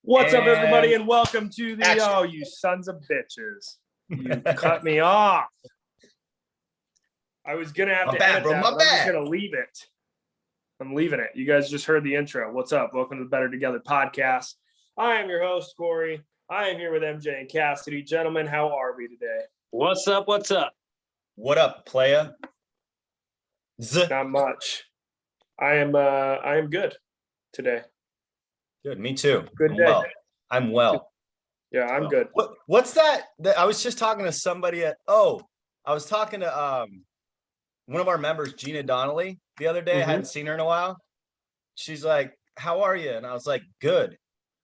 What's up, everybody, And and welcome to the action. Oh, you sons of bitches. You cut me off. I was gonna have My to bad, edit bro, that, my but I'm just bad. gonna leave it. I'm leaving it. You guys just heard the intro. What's up? Welcome to the Better Together podcast. I am your host, Corey. I am here with MJ and Cassidy. Gentlemen, how are we today? What's up? What's up? What up, playa? Not much. I am good today. Good, me too. Good I'm day. well. I'm well. Yeah, I'm good. What's that? I was just talking to somebody I was talking to one of our members, Gina Donnelly, the other day. I hadn't seen her in a while. She's like, "How are you?" And I was like, "Good."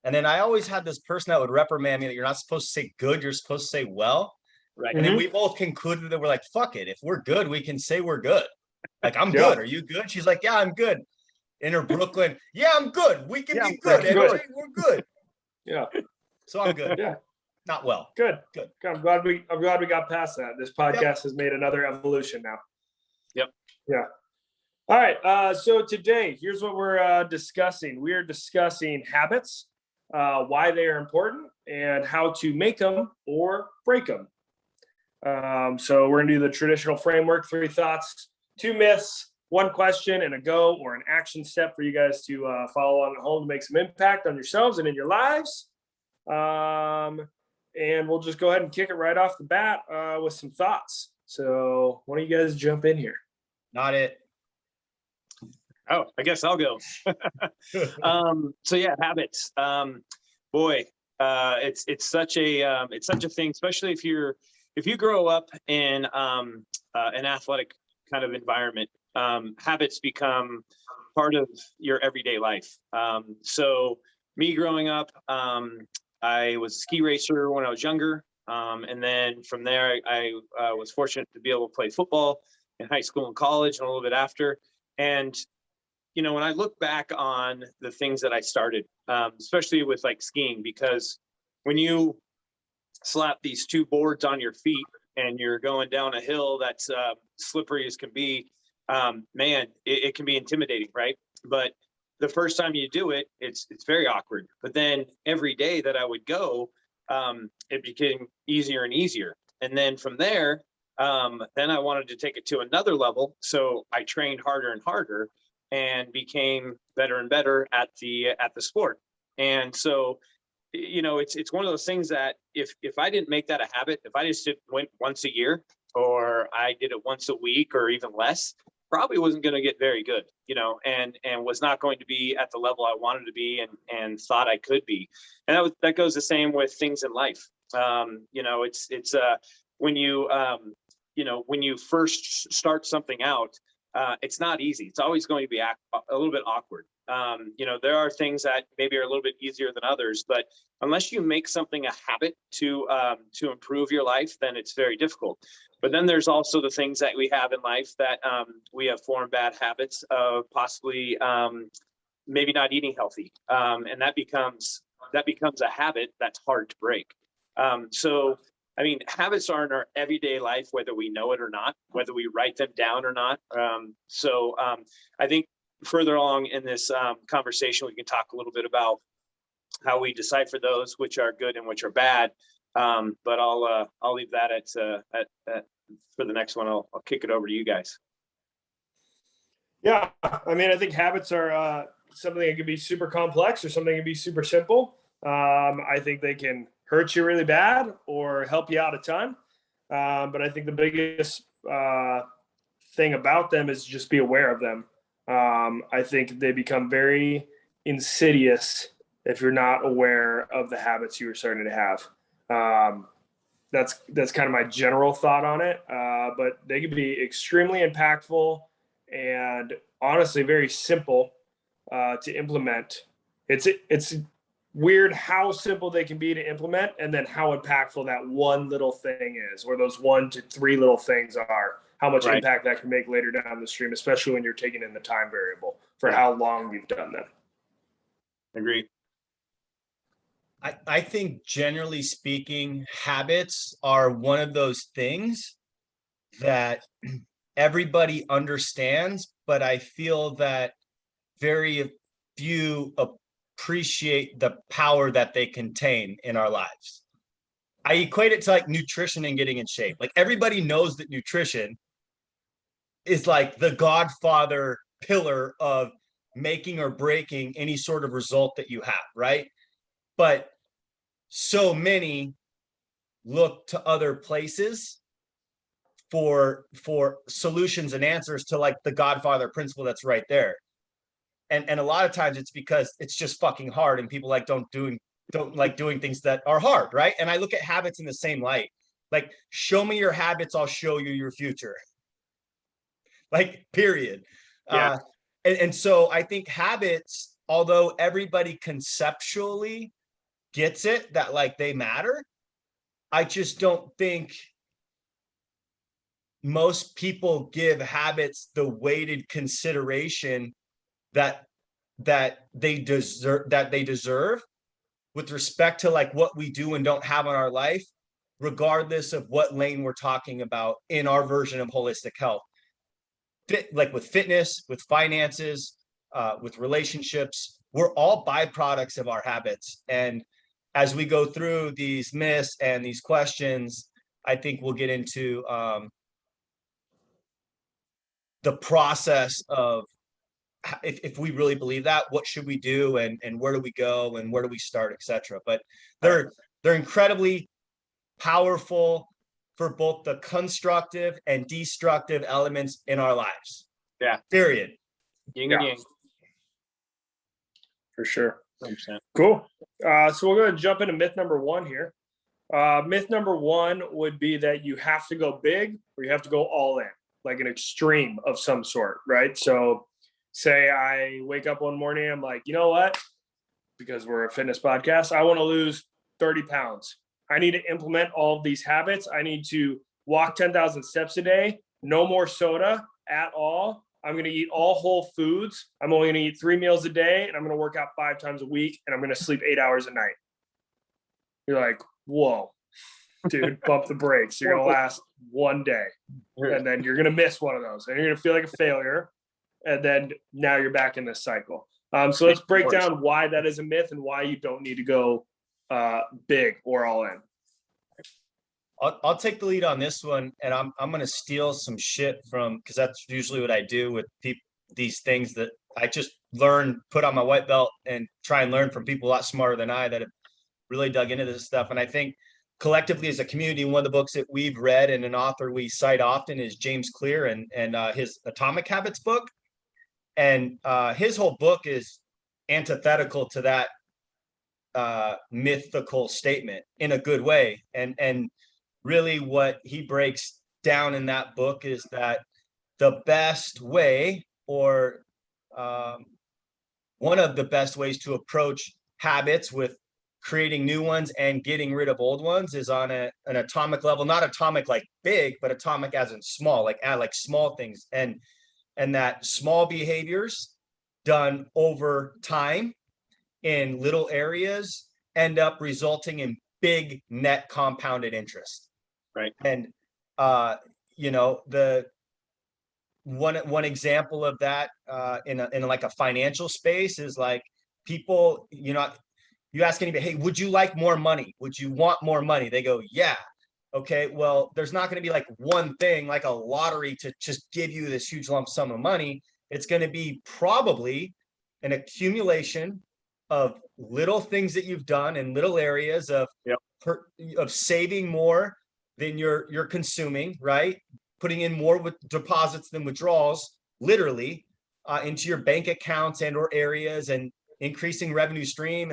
And then I always had this person that would reprimand me that you're not supposed to say good, you're supposed to say well. Right. And then we both concluded that we're like, fuck it. If we're good, we can say we're good. Like, I'm Yeah. good. Are you good? She's like, yeah, I'm good. In her Brooklyn, yeah, I'm good. We can be good. good. Good. We're good. Yeah, So I'm good. yeah, Not well. good. Good. I'm glad we got past that. This podcast has made another evolution now. Yep. Yeah. All right. So today, here's what we're discussing. We are discussing habits, why they are important, and how to make them or break them. So we're gonna do the traditional framework: 3 thoughts, 2 myths, 1 question, and a go or an action step for you guys to follow on at home to make some impact on yourselves and in your lives. And we'll just go ahead and kick it right off the bat with some thoughts. So why don't you guys jump in here? Not it. Oh, I guess I'll go. So yeah, habits. Boy, it's such a thing, especially if you grow up in an athletic kind of environment. Habits become part of your everyday life. So me growing up, I was a ski racer when I was younger. And then from there, I was fortunate to be able to play football in high school and college and a little bit after. And, you know, when I look back on the things that I started, especially with like skiing, because when you slap these 2 boards on your feet and you're going down a hill that's slippery as can be, man, it can be intimidating, right? But the first time you do it, it's very awkward. But then every day that I would go, it became easier and easier. And then from there, then I wanted to take it to another level. So I trained harder and harder and became better and better at the sport. And so, you know, it's one of those things that if I didn't make that a habit, if I just went once a year or I did it once a week or even less, probably wasn't going to get very good, you know, and was not going to be at the level I wanted to be and thought I could be. And that goes the same with things in life. You know, it's when when you first start something out, it's not easy. It's always going to be a little bit awkward. You know, there are things that maybe are a little bit easier than others, but unless you make something a habit to improve your life, then it's very difficult. But then there's also the things that we have in life that we have formed bad habits of possibly maybe not eating healthy, and that becomes a habit that's hard to break. So I mean, habits are in our everyday life, whether we know it or not, whether we write them down or not. So I think further along in this conversation, we can talk a little bit about how we decipher those, which are good and which are bad. But I'll leave that at for the next one. I'll kick it over to you guys. Yeah, I mean, I think habits are something that can be super complex or something that can be super simple. I think they can hurt you really bad or help you out a ton. But I think the biggest thing about them is just be aware of them. I think they become very insidious if you're not aware of the habits you are starting to have. That's kind of my general thought on it. But they can be extremely impactful and honestly very simple to implement. It's weird how simple they can be to implement and then how impactful that one little thing is, or those 1 to 3 little things are, how much impact that can make later down the stream, especially when you're taking in the time variable for how long you've done them. Agreed. I think generally speaking, habits are one of those things that everybody understands, but I feel that very few appreciate the power that they contain in our lives. I equate it to like nutrition and getting in shape. Like everybody knows that nutrition is like the godfather pillar of making or breaking any sort of result that you have, right? But so many look to other places for solutions and answers to like the godfather principle that's right there. And a lot of times it's because it's just fucking hard and people like don't like doing things that are hard, right? And I look at habits in the same light. Like, show me your habits, I'll show you your future. Like, period. Yeah. And so I think habits, although everybody conceptually gets it that like they matter, I just don't think most people give habits the weighted consideration that they deserve with respect to like what we do and don't have in our life, regardless of what lane we're talking about in our version of holistic health. Like with fitness, with finances, with relationships, we're all byproducts of our habits. And as we go through these myths and these questions, I think we'll get into the process of if we really believe that, what should we do and where do we go and where do we start, etc. But they're incredibly powerful for both the constructive and destructive elements in our lives. Yeah. Period. Yin and yang. For sure. 100%. Cool. So we're going to jump into myth number 1 here. Myth number 1 would be that you have to go big or you have to go all in, like an extreme of some sort, right? So say I wake up one morning, I'm like, you know what? Because we're a fitness podcast, I want to lose 30 pounds. I need to implement all of these habits. I need to walk 10,000 steps a day, no more soda at all. I'm going to eat all whole foods. I'm only going to eat 3 meals a day, and I'm going to work out 5 times a week, and I'm going to sleep 8 hours a night. You're like, whoa, dude, bump the brakes. You're going to last one day, and then you're going to miss one of those, and you're going to feel like a failure, and then now you're back in this cycle. So let's break down why that is a myth and why you don't need to go big or all in. I'll take the lead on this one, and I'm going to steal some shit from, because that's usually what I do with these things that I just learn, put on my white belt, and try and learn from people a lot smarter than I that have really dug into this stuff. And I think collectively as a community, one of the books that we've read and an author we cite often is James Clear and his Atomic Habits book. And his whole book is antithetical to that mythical statement in a good way. And really what he breaks down in that book is that the best way, or one of the best ways to approach habits with creating new ones and getting rid of old ones is on an atomic level, not atomic like big, but atomic as in small, like add like small things. And that small behaviors done over time in little areas end up resulting in big net compounded interest. Right. And the one example of that in like a financial space is like people, you ask anybody, hey, would you like more money? Would you want more money? They go, yeah. Okay, well, there's not going to be like one thing like a lottery to just give you this huge lump sum of money. It's going to be probably an accumulation of little things that you've done in little areas of saving more than you're consuming, right? Putting in more with deposits than withdrawals, literally, into your bank accounts and or areas, and increasing revenue stream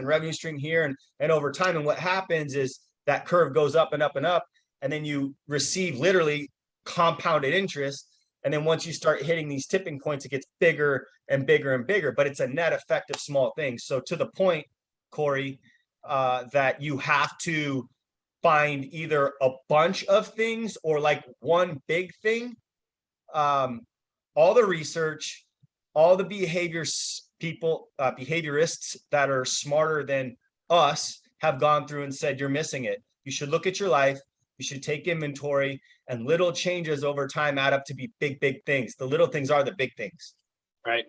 here and over time. And what happens is that curve goes up and up and up. And then you receive literally compounded interest. And then once you start hitting these tipping points, it gets bigger and bigger and bigger, but it's a net effect of small things. So to the point, Corey, that you have to find either a bunch of things or like one big thing. All the research, all the behaviorists that are smarter than us have gone through and said, you're missing it. You should look at your life. You should take inventory, and little changes over time add up to be big, big things. The little things are the big things. Right.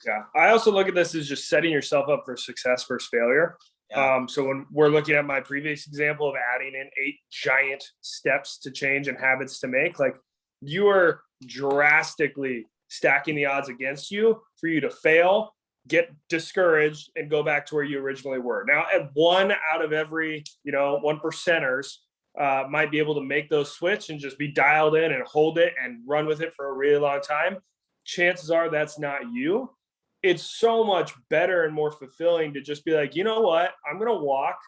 Yeah. I also look at this as just setting yourself up for success versus failure. Yeah. So when we're looking at my previous example of adding in 8 giant steps to change and habits to make, like you are drastically stacking the odds against you for you to fail, get discouraged, and go back to where you originally were. Now, at 1 out of every, 1%ers might be able to make those switch and just be dialed in and hold it and run with it for a really long time. Chances are that's not you. It's so much better and more fulfilling to just be like, you know what? I'm going to walk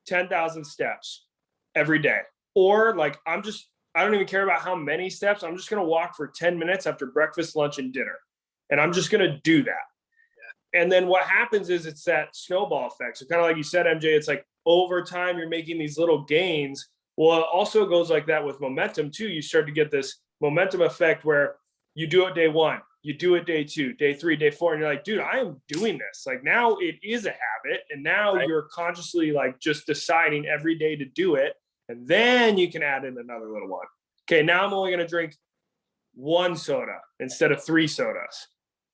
10,000 steps every day. Or like, I don't even care about how many steps. I'm just going to walk for 10 minutes after breakfast, lunch, and dinner. And I'm just going to do that. Yeah. And then what happens is it's that snowball effect. So kind of like you said, MJ, it's like over time, you're making these little gains. Well, it also goes like that with momentum too. You start to get this momentum effect where you do it day 1. You do it day 2, day 3, day 4, and you're like, dude, I am doing this. Like now it is a habit. And now you're consciously like just deciding every day to do it. And then you can add in another little one. Okay, now I'm only going to drink 1 soda instead of 3 sodas.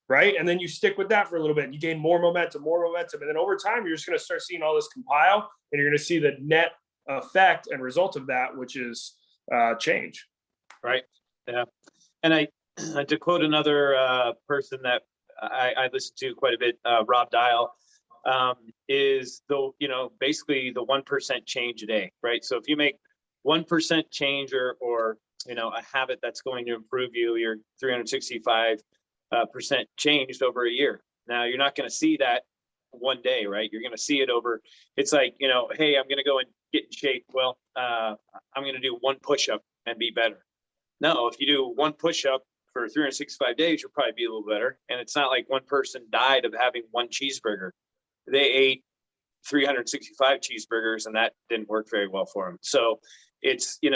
Right. And then you stick with that for a little bit and you gain more momentum. And then over time, you're just going to start seeing all this compile and you're going to see the net effect and result of that, which is change. Right. Yeah. And to quote another person that I listen to quite a bit, Rob Dial, is basically the 1% change a day, right? So if you make 1% change or a habit that's going to improve you, you're 365% changed over a year. Now you're not going to see that one day, right? You're going to see it over. It's like, hey, I'm going to go and get in shape. Well, I'm going to do 1 push-up and be better. No, if you do 1 push-up for 365 days, you'll probably be a little better. And it's not like one person died of having 1 cheeseburger. They ate 365 cheeseburgers and that didn't work very well for them. So it's, you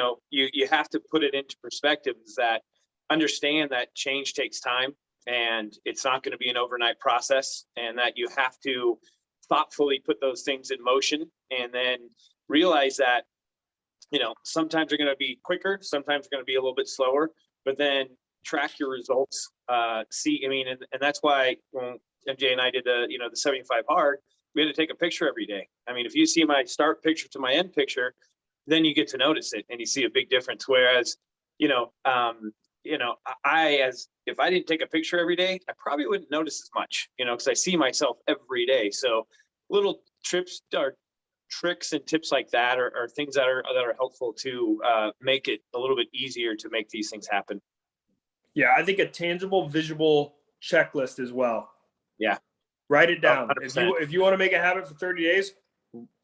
have to put it into perspective, is that understand that change takes time and it's not going to be an overnight process, and that you have to thoughtfully put those things in motion and then realize that, sometimes they're going to be quicker, sometimes they're going to be a little bit slower, but then track your results. And that's why when MJ and I did the 75 hard, we had to take a picture every day. I mean, if you see my start picture to my end picture, then you get to notice it and you see a big difference. Whereas, if I didn't take a picture every day, I probably wouldn't notice as much, because I see myself every day. So little tricks and tips like that are things that are helpful to make it a little bit easier to make these things happen. Yeah, I think a tangible, visual checklist as well. Yeah. Write it down. 100%. If you want to make a habit for 30 days,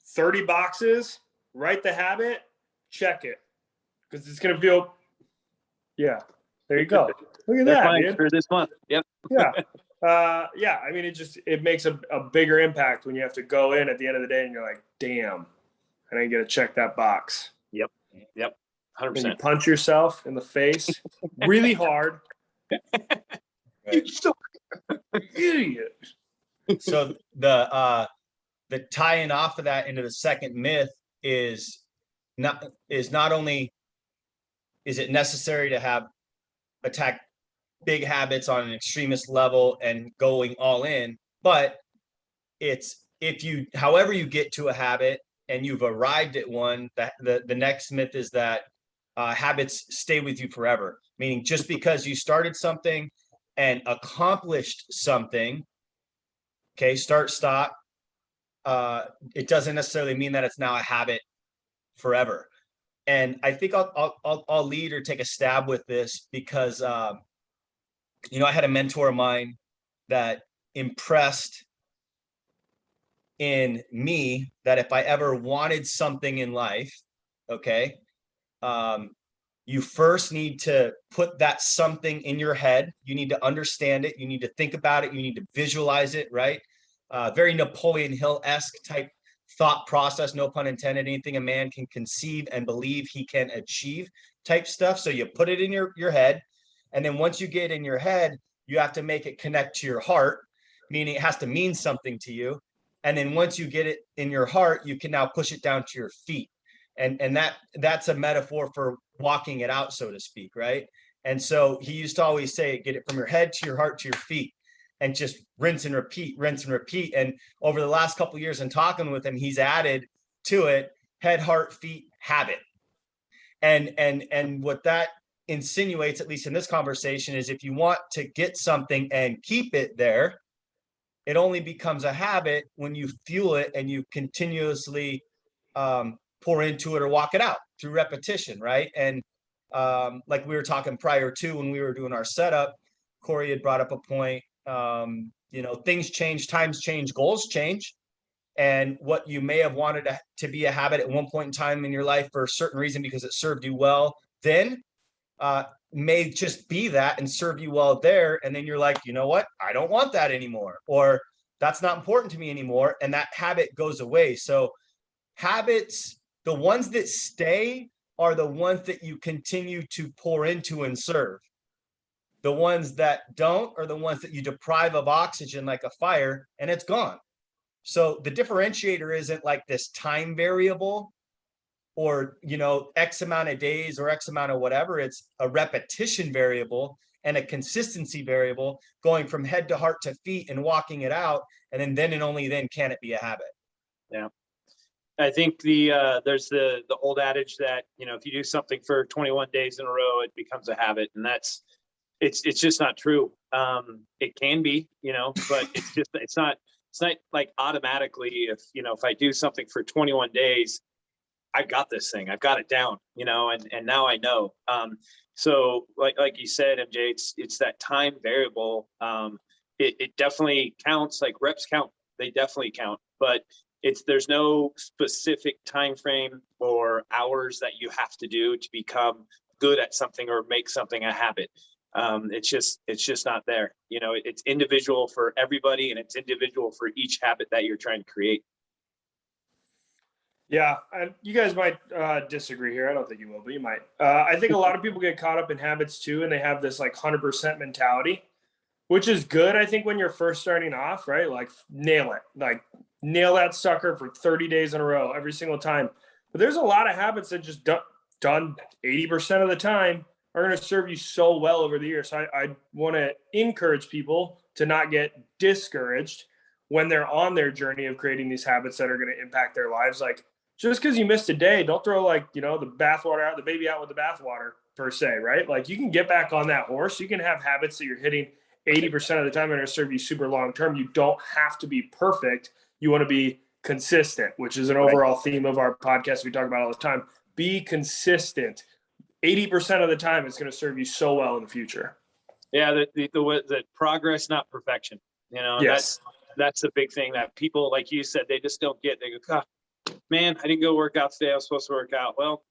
30 boxes, write the habit, check it. Because it's going to feel, yeah, there you go. Look at that, dude. For this month. Yep. Yeah. I mean, it makes a bigger impact when you have to go in at the end of the day and you're like, damn, I didn't get to check that box. Yep. 100%. And you punch yourself in the face really hard. Right. Idiot. So the tying off of that into the second myth is not only is it necessary to attack big habits on an extremist level and going all in, but it's however you get to a habit and you've arrived at one, the next myth is that habits stay with you forever. Meaning just because you started something and accomplished something, okay, start, stop, it doesn't necessarily mean that it's now a habit forever. And I think I'll lead or take a stab with this because, I had a mentor of mine that impressed in me that if I ever wanted something in life, okay, you first need to put that something in your head. You need to understand it. You need to think about it. You need to visualize it, right? Very Napoleon Hill-esque type thought process, no pun intended, anything a man can conceive and believe he can achieve type stuff. So you put it in your head. And then once you get in your head, you have to make it connect to your heart, meaning it has to mean something to you. And then once you get it in your heart, you can now push it down to your feet. And that's a metaphor for walking it out, so to speak, right? And so he used to always say, get it from your head to your heart to your feet. and just rinse and repeat, rinse and repeat. And over the last couple of years and talking with him, he's added to it head, heart, feet, habit. And what that insinuates, at least in this conversation, is if you want to get something and keep it there, it only becomes a habit when you fuel it and you continuously pour into it or walk it out through repetition, right? And like we were talking prior to when we were doing our setup, Corey had brought up a point, things change, times change, goals change. And what you may have wanted to be a habit at one point in time in your life for a certain reason because it served you well then, may just be that and serve you well there. And then you're like, you know what? I don't want that anymore. Or that's not important to me anymore. And that habit goes away. So habits, the ones that stay are the ones that you continue to pour into and serve. The ones that don't are the ones that you deprive of oxygen like a fire and it's gone. So the differentiator isn't like this time variable or, X amount of days or X amount of whatever. It's a repetition variable and a consistency variable going from head to heart to feet and walking it out. And then and only then can it be a habit. Yeah. I think there's the old adage that, if you do something for 21 days in a row, it becomes a habit. And it's just not true. It can be, but it's not like automatically if I do something for 21 days, I've got this thing, I've got it down, and now I know. So like you said, MJ, it's that time variable. It definitely counts, like reps count, they definitely count, but there's no specific time frame or hours that you have to do to become good at something or make something a habit. It's just not there. It's individual for everybody and it's individual for each habit that you're trying to create. Yeah, and you guys might disagree here. I don't think you will, but you might. I think a lot of people get caught up in habits too, and they have this like 100% mentality, which is good. I think when you're first starting off, right? Like nail it, like nail that sucker for 30 days in a row every single time. But there's a lot of habits that just done 80% of the time are going to serve you so well over the years. So I want to encourage people to not get discouraged when they're on their journey of creating these habits that are going to impact their lives. Like, just because you missed a day, don't throw the bathwater out, the baby out with the bathwater per se, right? Like you can get back on that horse. You can have habits that you're hitting 80% of the time and are serve you super long term. You don't have to be perfect. You want to be consistent, which is an overall theme of our podcast we talk about all the time. Be consistent. 80% of the time, it's going to serve you so well in the future. Yeah, the progress, not perfection. Yes. That's the big thing that people, like you said, they just don't get. They go, God, man, I didn't go work out today. I was supposed to work out. Well,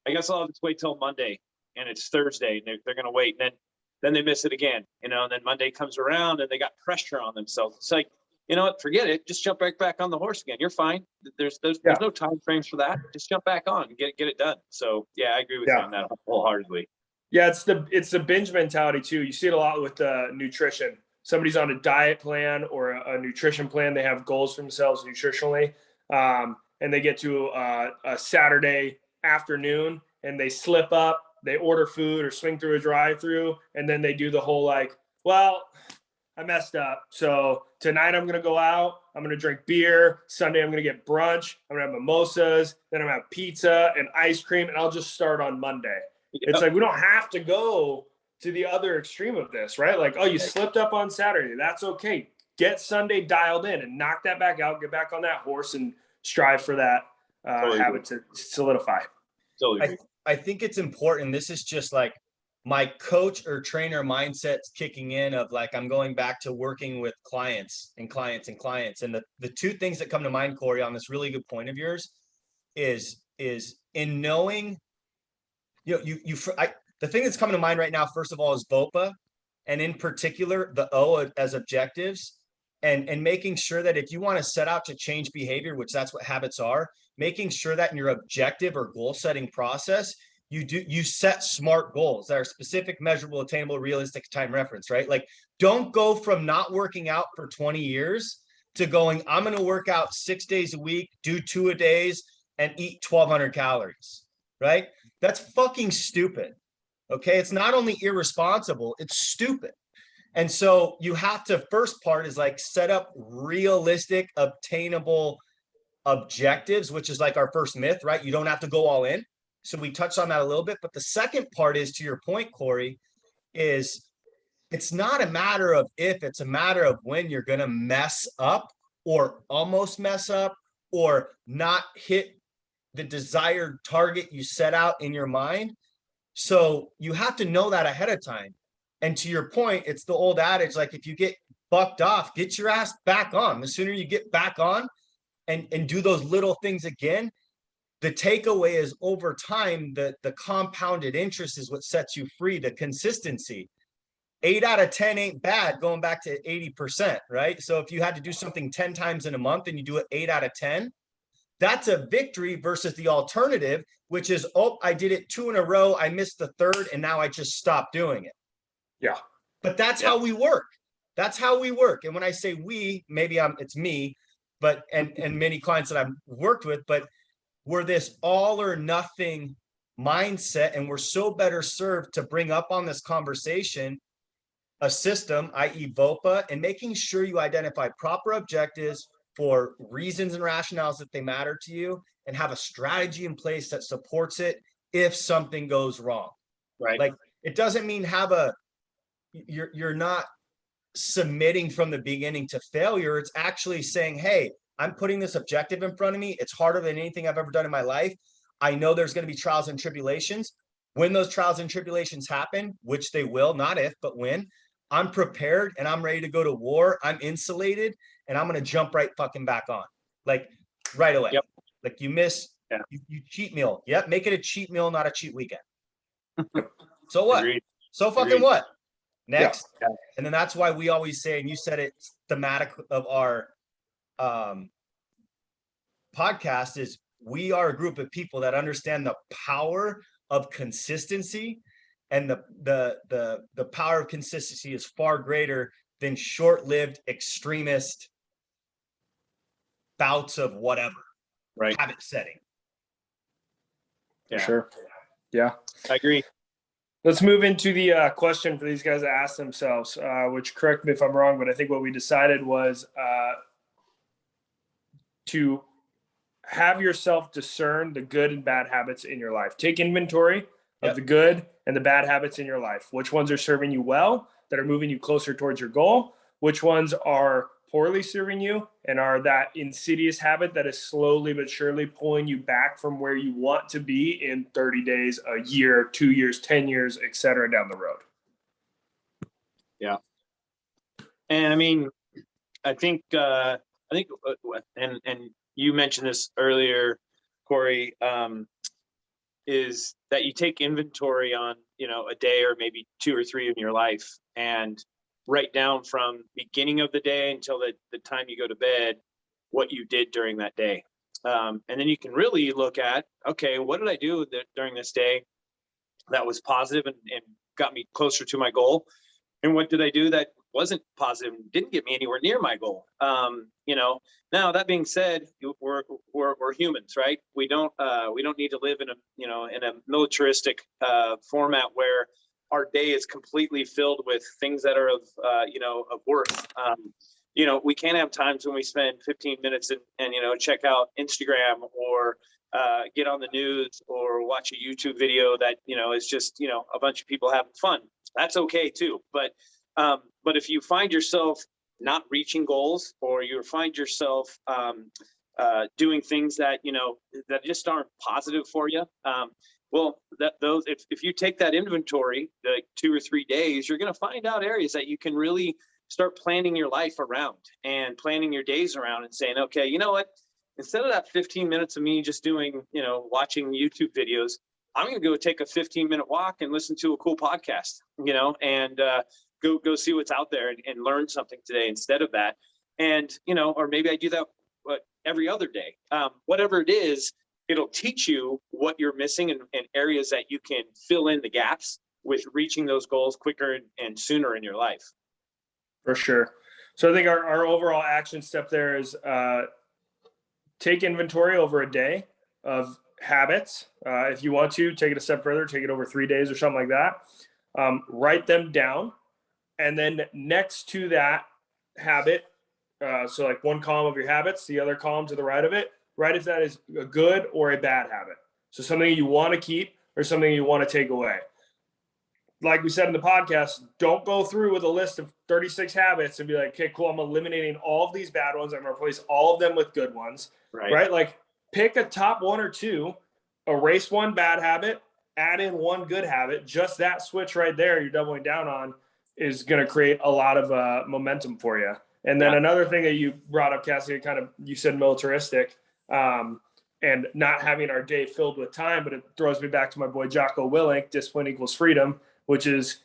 I guess I'll just wait till Monday, and it's Thursday, and they're going to wait, and then they miss it again, and then Monday comes around, and they got pressure on themselves. It's like, you know what? Forget it. Just jump right back on the horse again. You're fine. There's no time frames for that. Just jump back on and get it done. So yeah, I agree with you on that wholeheartedly. Yeah, it's the binge mentality too. You see it a lot with nutrition. Somebody's on a diet plan or a nutrition plan. They have goals for themselves nutritionally, and they get to a Saturday afternoon and they slip up. They order food or swing through a drive-through, and then they do the whole like, well, I messed up. So tonight I'm going to go out. I'm going to drink beer. Sunday I'm going to get brunch. I'm going to have mimosas. Then I'm going to have pizza and ice cream, and I'll just start on Monday. Yep. It's like we don't have to go to the other extreme of this, right? Like, oh, you slipped up on Saturday. That's okay. Get Sunday dialed in and knock that back out. Get back on that horse and strive for that habit to solidify. Totally. I think it's important. This is just like my coach or trainer mindset's kicking in of like, I'm going back to working with clients. And the two things that come to mind, Corey, on this really good point of yours is in knowing, the thing that's coming to mind right now, first of all, is VOPA, and in particular, the O as objectives, and making sure that if you want to set out to change behavior, which that's what habits are, making sure that in your objective or goal setting process, you set SMART goals that are specific, measurable, attainable, realistic, time reference, right? Like, don't go from not working out for 20 years to going, I'm going to work out 6 days a week, do 2 a days, and eat 1,200 calories, right? That's fucking stupid. Okay. It's not only irresponsible, it's stupid. And so you have to, first part is like set up realistic, obtainable objectives, which is like our first myth, right? You don't have to go all in. So we touched on that a little bit. But the second part is, to your point, Corey, is it's not a matter of if, it's a matter of when you're going to mess up or almost mess up or not hit the desired target you set out in your mind. So you have to know that ahead of time. And to your point, it's the old adage, like if you get bucked off, get your ass back on. The sooner you get back on and do those little things again, the takeaway is over time, the compounded interest is what sets you free, the consistency. 8 out of 10 ain't bad, going back to 80%, right? So if you had to do something 10 times in a month and you do it 8 out of 10, that's a victory versus the alternative, which is, oh, I did it 2 in a row, I missed the third, and now I just stopped doing it. Yeah. But that's how we work. That's how we work. And when I say we, maybe it's me, but and many clients that I've worked with, but we're this all or nothing mindset, and we're so better served to bring up on this conversation a system, i.e. VOPA, and making sure you identify proper objectives for reasons and rationales that they matter to you, and have a strategy in place that supports it if something goes wrong. Right. Like, it doesn't mean you're not submitting from the beginning to failure. It's actually saying, hey, I'm putting this objective in front of me. It's harder than anything I've ever done in my life. I know there's going to be trials and tribulations. When those trials and tribulations happen, which they will, not if, but when, I'm prepared and I'm ready to go to war. I'm insulated and I'm going to jump right fucking back on. Like right away. Yep. Like you miss, you cheat meal. Yep. Make it a cheat meal, not a cheat weekend. So what? Agreed. So fucking Agreed. what? Next. Yeah. And then that's why we always say, and you said it, thematic of our podcast is, we are a group of people that understand the power of consistency, and the power of consistency is far greater than short-lived extremist bouts of whatever, Right. habit setting. For sure. Yeah. I agree. Let's move into the question for these guys to ask themselves, which, correct me if I'm wrong, but I think what we decided was to have yourself discern the good and bad habits in your life. Take inventory of the good and the bad habits in your life. Which ones are serving you well, that are moving you closer towards your goal? Which ones are poorly serving you and are that insidious habit that is slowly but surely pulling you back from where you want to be in 30 days, a year, 2 years, 10 years, et cetera, down the road? Yeah. And I mean, I think, and you mentioned this earlier, Corey, is that you take inventory on, a day or maybe 2 or 3 in your life, and write down from beginning of the day until the time you go to bed, what you did during that day. And then you can really look at, okay, what did I do during this day that was positive and got me closer to my goal? And what did I do that wasn't positive and didn't get me anywhere near my goal? Now that being said, we're humans, right? We don't need to live in a militaristic format where our day is completely filled with things that are of worth. We can't have times when we spend 15 minutes and check out Instagram or get on the news or watch a YouTube video that, is just, a bunch of people having fun. That's okay too. But if you find yourself not reaching goals, or you find yourself doing things that, that just aren't positive for you, if you take that inventory, like 2 or 3 days, you're going to find out areas that you can really start planning your life around and planning your days around, and saying, okay, you know what, instead of that 15 minutes of me just doing, watching YouTube videos, I'm going to go take a 15-minute walk and listen to a cool podcast, and go see what's out there and learn something today instead of that. And, or maybe I do that every other day, whatever it is. It'll teach you what you're missing and areas that you can fill in the gaps with reaching those goals quicker and sooner in your life. For sure. So I think our overall action step there is take inventory over a day of habits. If you want to take it a step further, take it over 3 days or something like that. Write them down And then next to that habit, so like one column of your habits, the other column to the right of it, right if that is a good or a bad habit. So something you want to keep or something you want to take away. Like we said in the podcast, don't go through with a list of 36 habits and be like, okay, cool, I'm eliminating all of these bad ones. I'm going to replace all of them with good ones. Right? Like pick a top one or two, erase one bad habit, add in one good habit. Just that switch right there you're doubling down on is going to create a lot of momentum for you. And then another thing that you brought up, Cassidy, kind of, you said militaristic and not having our day filled with time, but it throws me back to my boy Jocko Willink, discipline equals freedom, which is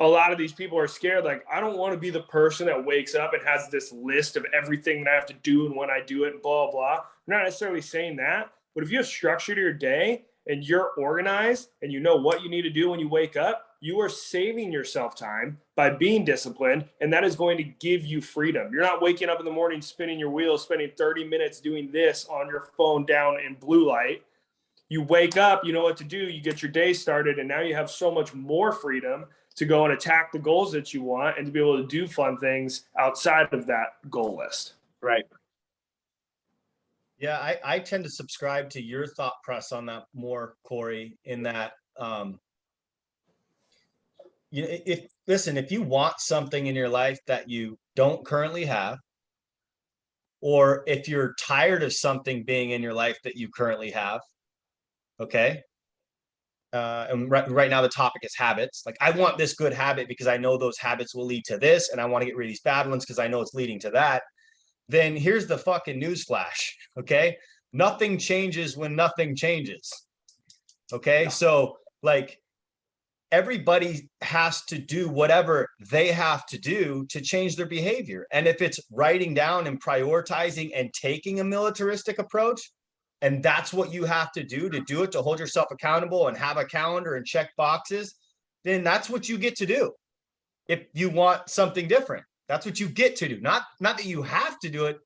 a lot of these people are scared. Like, I don't want to be the person that wakes up and has this list of everything that I have to do and when I do it and blah, blah. I'm not necessarily saying that, but if you have structure to your day and you're organized and you know what you need to do when you wake up, you are saving yourself time by being disciplined, and that is going to give you freedom. You're not waking up in the morning, spinning your wheels, spending 30 minutes doing this on your phone down in blue light. You wake up, you know what to do, you get your day started, and now you have so much more freedom to go and attack the goals that you want and to be able to do fun things outside of that goal list. Right. Yeah, I tend to subscribe to your thought process on that more, Corey, in that if you want something in your life that you don't currently have, or if you're tired of something being in your life that you currently have, okay. And right now the topic is habits. Like, I want this good habit because I know those habits will lead to this, and I want to get rid of these bad ones because I know it's leading to that. Then here's the fucking news flash. Okay. Nothing changes when nothing changes. Okay. So like, everybody has to do whatever they have to do to change their behavior. And if it's writing down and prioritizing and taking a militaristic approach, and that's what you have to do it, to hold yourself accountable and have a calendar and check boxes, then that's what you get to do. If you want something different, that's what you get to do. Not that you have to do it.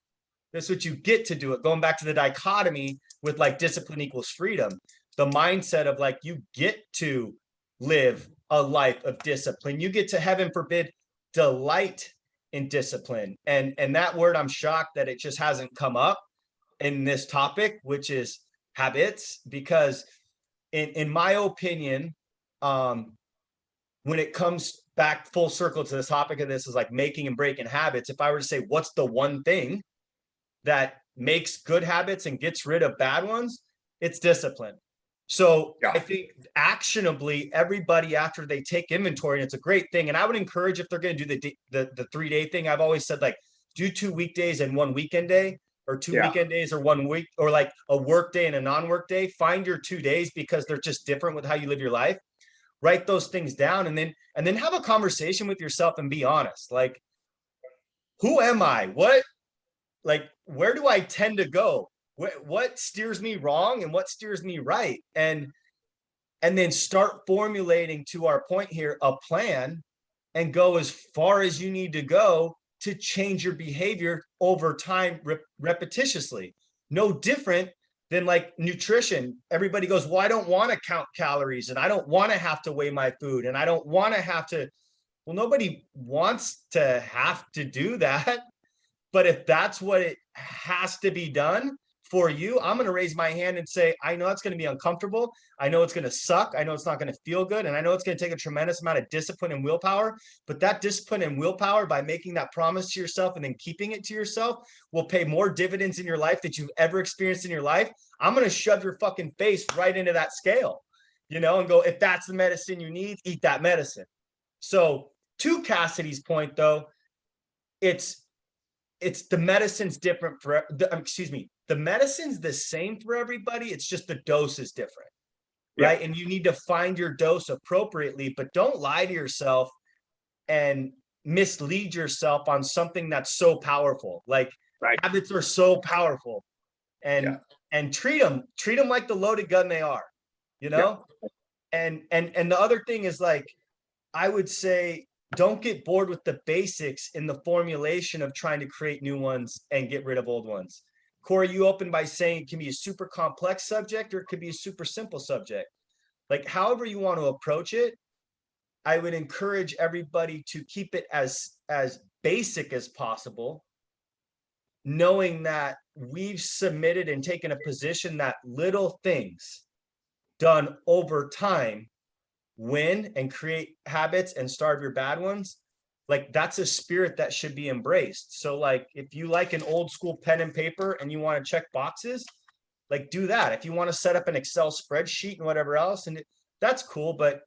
That's what you get to do it. Going back to the dichotomy with like discipline equals freedom, the mindset of like, you get to live a life of discipline. You get to, heaven forbid, delight in discipline. And that word, I'm shocked that it just hasn't come up in this topic, which is habits, because in my opinion, when it comes back full circle to this topic of this is like making and breaking habits. If I were to say, what's the one thing that makes good habits and gets rid of bad ones, it's discipline. So I think actionably, everybody, after they take inventory, and it's a great thing. And I would encourage, if they're going to do the 3-day thing, I've always said, like, do 2 weekdays and 1 weekend day, or 2 weekend days or 1 week, or like a work day and a non-work day. Find your 2 days because they're just different with how you live your life. Write those things down, and then have a conversation with yourself and be honest. Like, who am I? Where do I tend to go? What steers me wrong and what steers me right? And then start formulating, to our point here, a plan, and go as far as you need to go to change your behavior over time, repetitiously. No different than like nutrition. Everybody goes, well, I don't want to count calories, and I don't want to have to weigh my food, and I don't want to have to. Well, nobody wants to have to do that. But if that's what it has to be done for you, I'm going to raise my hand and say, I know it's going to be uncomfortable. I know it's going to suck. I know it's not going to feel good. And I know it's going to take a tremendous amount of discipline and willpower. But that discipline and willpower, by making that promise to yourself and then keeping it to yourself, will pay more dividends in your life that you've ever experienced in your life. I'm going to shove your fucking face right into that scale, and go, if that's the medicine you need, eat that medicine. So to Cassidy's point, though, it's the medicine's different for the medicine's the same for everybody. It's just the dose is different, right? And you need to find your dose appropriately, but don't lie to yourself and mislead yourself on something that's so powerful. Like, habits are so powerful, and treat them like the loaded gun they are, and the other thing is, like, I would say, don't get bored with the basics in the formulation of trying to create new ones and get rid of old ones. Corey, you opened by saying it can be a super complex subject or it could be a super simple subject. Like, however you want to approach it, I would encourage everybody to keep it as basic as possible, knowing that we've submitted and taken a position that little things done over time win and create habits and starve your bad ones. Like, that's a spirit that should be embraced. So like, if you like an old school pen and paper and you want to check boxes, like, do that. If you want to set up an Excel spreadsheet and whatever else, and that's cool, but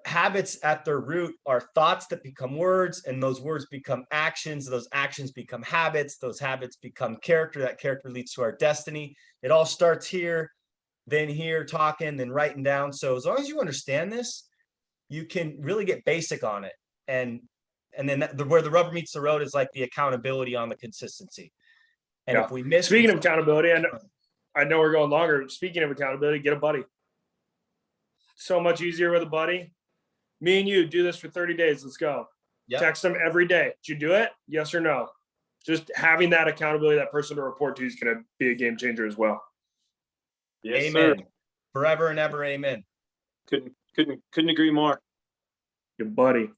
habits at their root are thoughts that become words, and those words become actions. Those actions become habits. Those habits become character. That character leads to our destiny. It all starts here, then here, talking, then writing down. So as long as you understand this, you can really get basic on it. And then where the rubber meets the road is like the accountability on the consistency. And if we miss, speaking of accountability, I know we're going longer. Speaking of accountability, get a buddy. So much easier with a buddy. Me and you do this for 30 days. Let's go. Yep. Text them every day. Did you do it? Yes or no? Just having that accountability, that person to report to, is going to be a game changer as well. Yes, amen. sir. Forever and ever, amen. Couldn't agree more. Your buddy.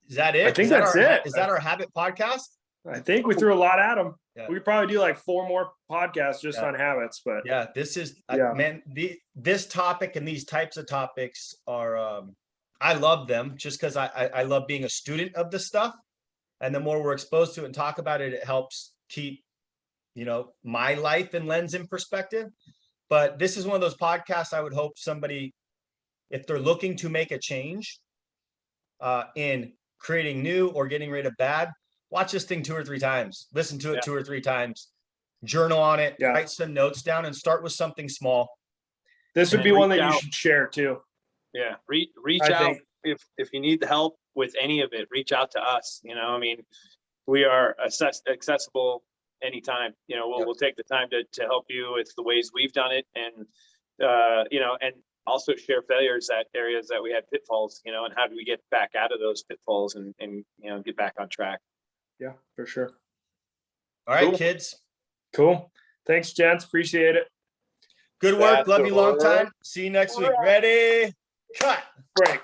Is that it? I think that's it. Is that our habit podcast? I think we threw a lot at them. Yeah. We could probably do like 4 more podcasts just on habits, but yeah, this is man. This topic and these types of topics are I love them just because I love being a student of this stuff, and the more we're exposed to it and talk about it, it helps keep my life and lens in perspective. But this is one of those podcasts I would hope somebody, if they're looking to make a change in creating new or getting rid of bad, watch this thing 2 or 3 times, listen to it 2 or 3 times, journal on it, write some notes down, and start with something small. This would be one that you should share too. Yeah. Reach out if you need help with any of it, reach out to us. I mean, we are accessible anytime. We'll take the time to help you with the ways we've done it, and and also share failures at areas that we had pitfalls, and how do we get back out of those pitfalls and get back on track. Yeah, for sure. All right, kids. Cool. Thanks, gents. Appreciate it. Good work. Love you long time. See you next week. Ready? Cut. Break.